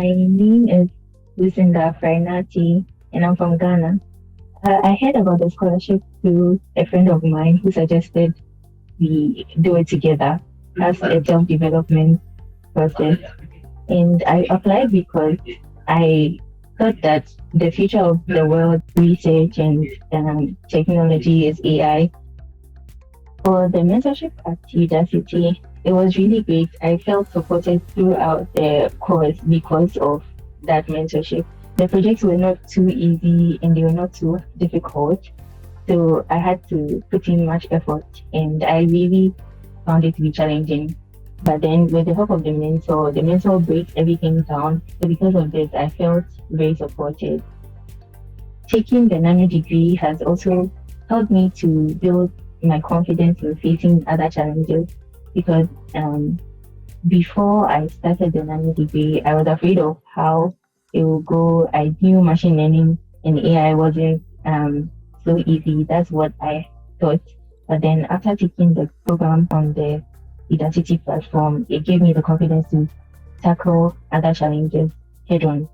My name is Lucindah Fry-Nartey, and I'm from Ghana. I heard about the scholarship through a friend of mine who suggested we do it together as a self-development process. And I applied because I thought that the future of the world research and technology is AI. For the mentorship at Udacity, it was really great. I felt supported throughout the course because of that mentorship. The projects were not too easy and they were not too difficult. So I had to put in much effort and I really found it to be challenging. But then with the help of the mentor breaks everything down. So because of this, I felt very supported. Taking the nano degree has also helped me to build my confidence in facing other challenges because before I started the nano degree, I was afraid of how it will go. I knew machine learning and AI wasn't so easy. That's what I thought. But then after taking the program on the Udacity platform, it gave me the confidence to tackle other challenges head on.